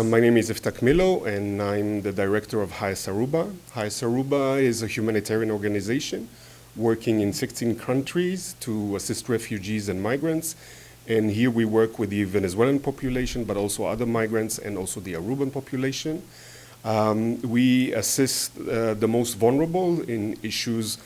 My name is Iftak Milo, and I'm the director of Hayas Aruba. Hayas Aruba is a humanitarian organization working in 16 countries to assist refugees and migrants. And here we work with the Venezuelan population, but also other migrants and also the Aruban population. We assist the most vulnerable in issues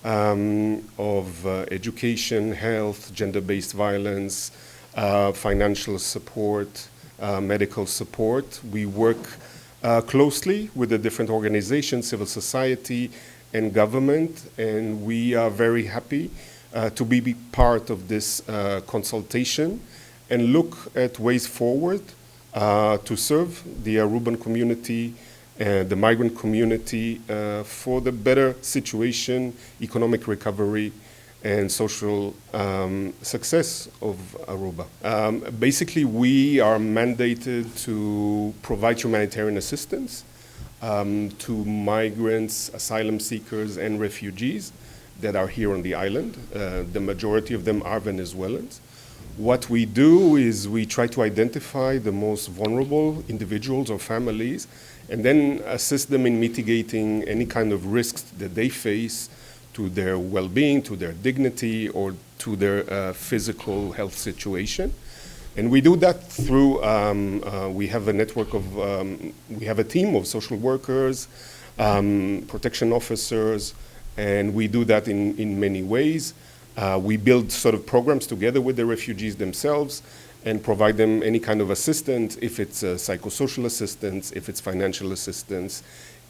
of education, health, gender-based violence, financial support, medical support. We work closely with the different organizations, civil society and government, and we are very happy to be part of this consultation and look at ways forward to serve the Aruban community, the migrant community for the better situation, economic recovery, and social success of Aruba. Basically, we are mandated to provide humanitarian assistance to migrants, asylum seekers, and refugees that are here on the island. The majority of them are Venezuelans. What we do is we try to identify the most vulnerable individuals or families and then assist them in mitigating any kind of risks that they face to their well-being, to their dignity, or to their physical health situation. And we do that through, we have a network of, we have a team of social workers, protection officers, and we do that in many ways. We build sort of programs together with the refugees themselves and provide them any kind of assistance, if it's psychosocial assistance, if it's financial assistance,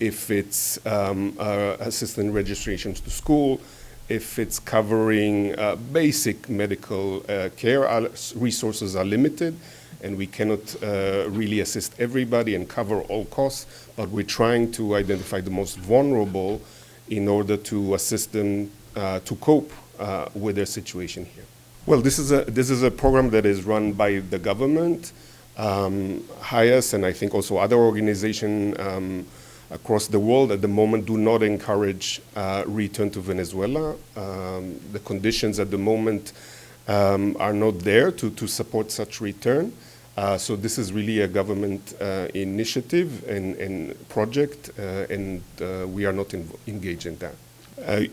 if it's assistant registrations to school, if it's covering basic medical care. Our resources are limited, and we cannot really assist everybody and cover all costs, but we're trying to identify the most vulnerable in order to assist them to cope with their situation here. Well, this is a program that is run by the government, Hayas, and I think also other organizations across the world at the moment do not encourage return to Venezuela. The conditions at the moment are not there to support such return. So this is really a government initiative and project, and we are not engaged in that.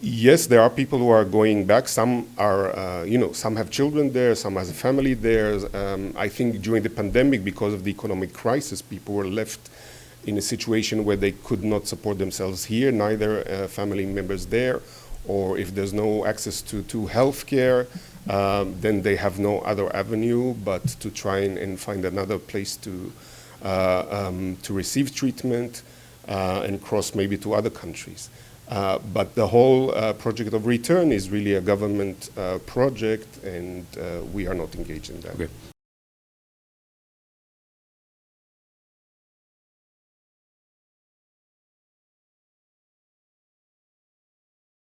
Yes, there are people who are going back. Some are, some have children there, some has a family there. I think during the pandemic, because of the economic crisis, people were left in a situation where they could not support themselves here, neither family members there, or if there's no access to health care, then they have no other avenue but to try and find another place to receive treatment and cross maybe to other countries. But the whole project of return is really a government project, and we are not engaged in that. Okay.